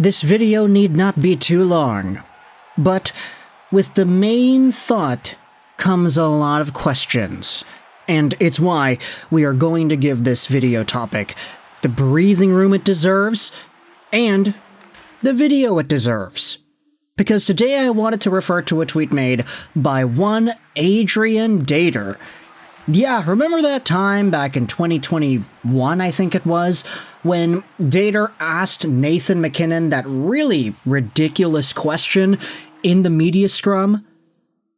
This video need not be too long, but with the main thought comes a lot of questions, and it's why we are going to give this video topic the breathing room it deserves and the video it deserves. Because today I wanted to refer to a tweet made by one Adrian Dater. Yeah, remember that time back in 2021, I think it was, when Dater asked Nathan MacKinnon that really ridiculous question in the media scrum?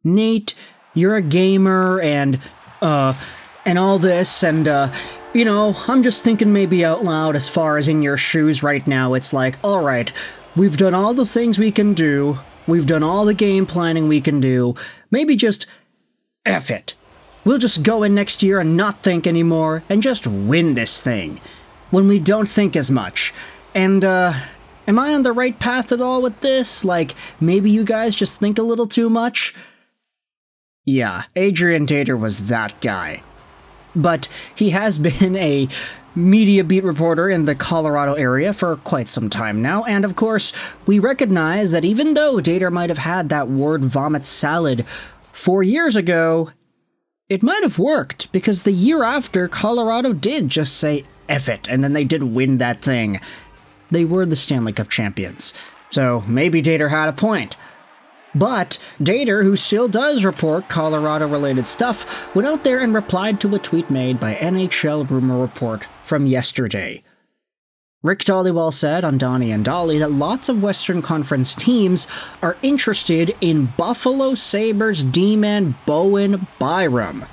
Nate, you're a gamer and all this, and I'm just thinking maybe out loud as far as in your shoes right now. It's like, alright, we've done all the things we can do, we've done all the game planning we can do, maybe just F it. We'll just go in next year and not think anymore, and just win this thing, when we don't think as much. And, am I on the right path at all with this? Like, maybe you guys just think a little too much? Yeah, Adrian Dater was that guy. But he has been a media beat reporter in the Colorado area for quite some time now, and of course, we recognize that even though Dater might have had that word vomit salad 4 years ago, it might have worked, because the year after, Colorado did just say F it, and then they did win that thing. They were the Stanley Cup champions. So maybe Dater had a point. But Dater, who still does report Colorado-related stuff, went out there and replied to a tweet made by NHL Rumor Report from yesterday. Rick Dhaliwal said on Donnie and Dolly that lots of Western Conference teams are interested in Buffalo Sabres D-man Bowen Byram.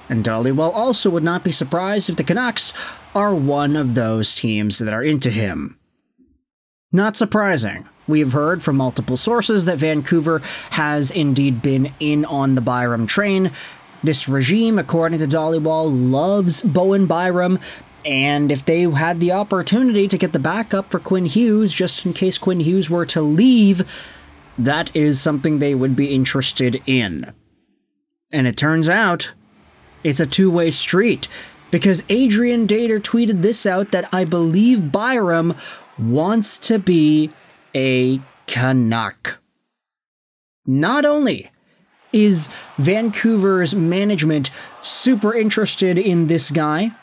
And Dhaliwal also would not be surprised if the Canucks are one of those teams that are into him. Not surprising. We have heard from multiple sources that Vancouver has indeed been in on the Byram train. This regime, according to Dhaliwal, loves Bowen Byram, and if they had the opportunity to get the backup for Quinn Hughes, just in case Quinn Hughes were to leave, that is something they would be interested in. And it turns out, it's a two-way street, because Adrian Dater tweeted this out that I believe Byram wants to be a Canuck. Not only is Vancouver's management super interested in this guy,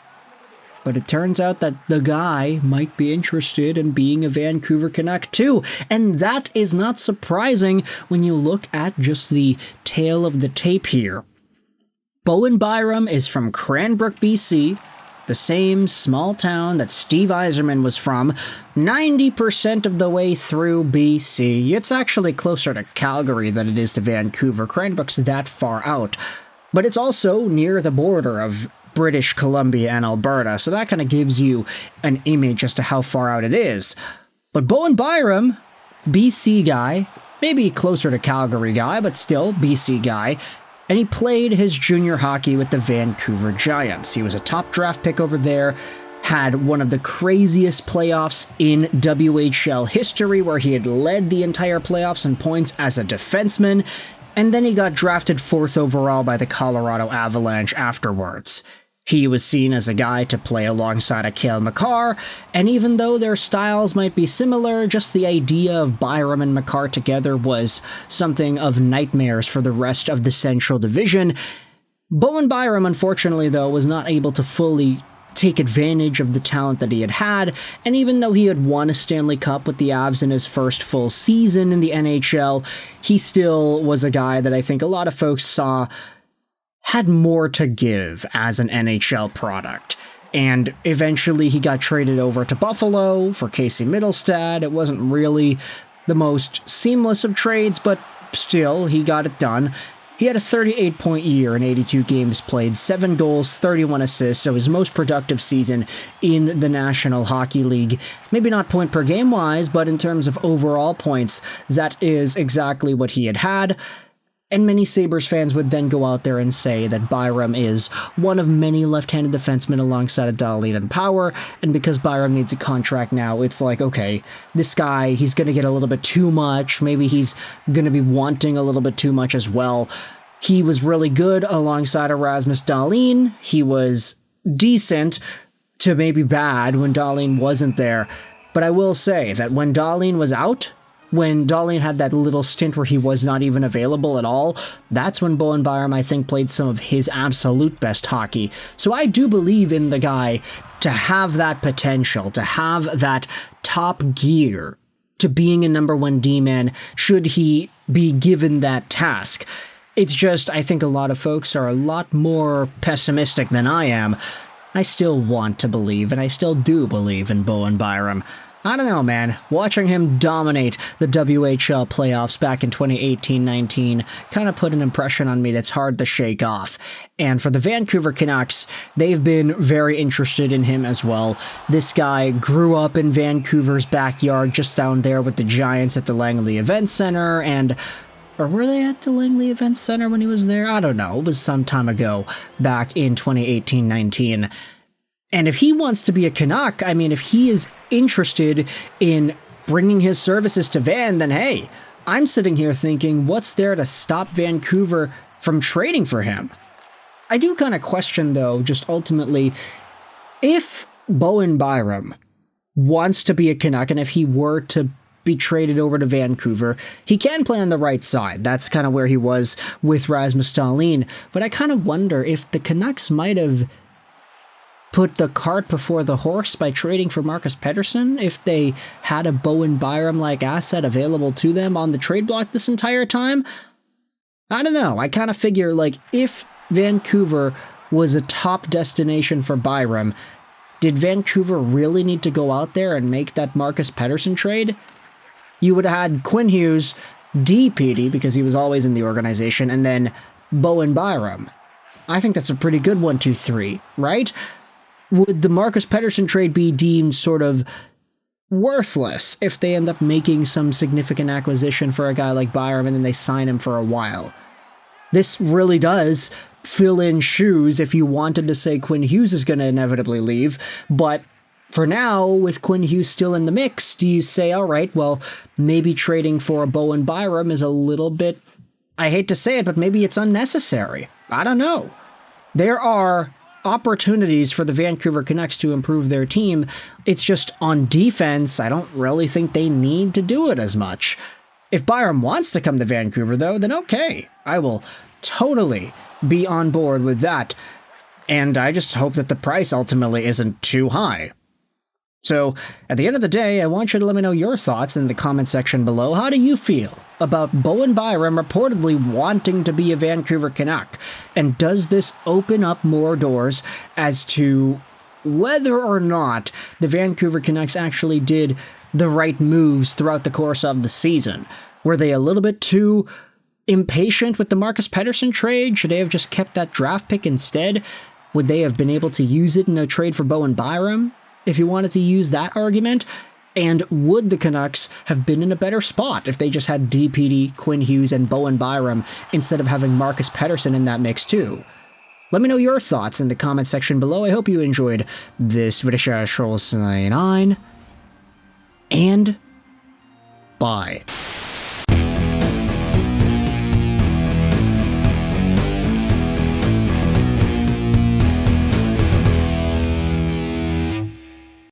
but it turns out that the guy might be interested in being a Vancouver Canuck too, and that is not surprising when you look at just the tail of the tape here. Bowen Byram is from Cranbrook, BC, the same small town that Steve Yzerman was from, 90% of the way through BC. It's actually closer to Calgary than it is to Vancouver. Cranbrook's that far out. But it's also near the border of British Columbia and Alberta, so that kind of gives you an image as to how far out it is. But Bowen Byram, BC guy, maybe closer to Calgary guy, but still BC guy, and he played his junior hockey with the Vancouver Giants. He was a top draft pick over there, had one of the craziest playoffs in WHL history, where he had led the entire playoffs in points as a defenseman, and then he got drafted 4th overall by the Colorado Avalanche afterwards. He was seen as a guy to play alongside a Cale Makar, and even though their styles might be similar, just the idea of Byram and Makar together was something of nightmares for the rest of the Central Division. Bowen Byram, unfortunately, though, was not able to fully take advantage of the talent that he had, and even though he had won a Stanley Cup with the Avs in his first full season in the NHL, he still was a guy that I think a lot of folks saw had more to give as an NHL product. And eventually he got traded over to Buffalo for Casey Mittelstadt. It wasn't really the most seamless of trades, but still, he got it done. He had a 38-point year in 82 games played, 7 goals, 31 assists, so his most productive season in the National Hockey League. Maybe not point per game wise, but in terms of overall points, that is exactly what he had. And many Sabres fans would then go out there and say that Byram is one of many left-handed defensemen alongside of Dahlin and Power, and because Byram needs a contract now, it's like, okay, this guy, he's going to get a little bit too much, maybe he's going to be wanting a little bit too much as well. He was really good alongside Erasmus Dahlin, he was decent to maybe bad when Dahlin wasn't there, But I will say that when Dahlin was out, when Dahlin had that little stint where he was not even available at all, that's when Bowen Byram, I think, played some of his absolute best hockey. So I do believe in the guy to have that potential, to have that top gear to being a #1 D-man should he be given that task. It's just, I think a lot of folks are a lot more pessimistic than I am. I still want to believe, and I still do believe in Bowen Byram. I don't know, man. Watching him dominate the WHL playoffs back in 2018-19 kind of put an impression on me that's hard to shake off. And for the Vancouver Canucks, they've been very interested in him as well. This guy grew up in Vancouver's backyard, just down there with the Giants at the Langley Event Center, or were they at the Langley Event Center when he was there? I don't know. It was some time ago, back in 2018-19. And if he wants to be a Canuck, I mean, if he is interested in bringing his services to Van, then hey, I'm sitting here thinking, what's there to stop Vancouver from trading for him? I do kind of question, though, just ultimately, if Bowen Byram wants to be a Canuck, and if he were to be traded over to Vancouver, he can play on the right side. That's kind of where he was with Rasmus Dahlin. But I kind of wonder if the Canucks might have put the cart before the horse by trading for Marcus Pettersson if they had a Bowen Byram-like asset available to them on the trade block this entire time. I don't know. I kind of figure, like, if Vancouver was a top destination for Byram, did Vancouver really need to go out there and make that Marcus Pettersson trade? You would have had Quinn Hughes, D. Petey, because he was always in the organization, and then Bowen Byram. I think that's a pretty good 1-2-3, right? Would the Marcus Pettersson trade be deemed sort of worthless if they end up making some significant acquisition for a guy like Byram and then they sign him for a while? This really does fill in shoes if you wanted to say Quinn Hughes is going to inevitably leave, but for now, with Quinn Hughes still in the mix, do you say, all right, well, maybe trading for a Bowen Byram is a little bit, I hate to say it, but maybe it's unnecessary. I don't know. There are opportunities for the Vancouver Canucks to improve their team. It's just on defense, I don't really think they need to do it as much. If Byram wants to come to Vancouver, though, then okay. I will totally be on board with that. And I just hope that the price ultimately isn't too high. So, at the end of the day, I want you to let me know your thoughts in the comment section below. How do you feel about Bowen Byram reportedly wanting to be a Vancouver Canuck? And does this open up more doors as to whether or not the Vancouver Canucks actually did the right moves throughout the course of the season? Were they a little bit too impatient with the Marcus Pettersson trade? Should they have just kept that draft pick instead? Would they have been able to use it in a trade for Bowen Byram, if you wanted to use that argument? And would the Canucks have been in a better spot if they just had DPD, Quinn Hughes, and Bowen Byram instead of having Marcus Pettersson in that mix too? Let me know your thoughts in the comment section below. I hope you enjoyed this video. And bye.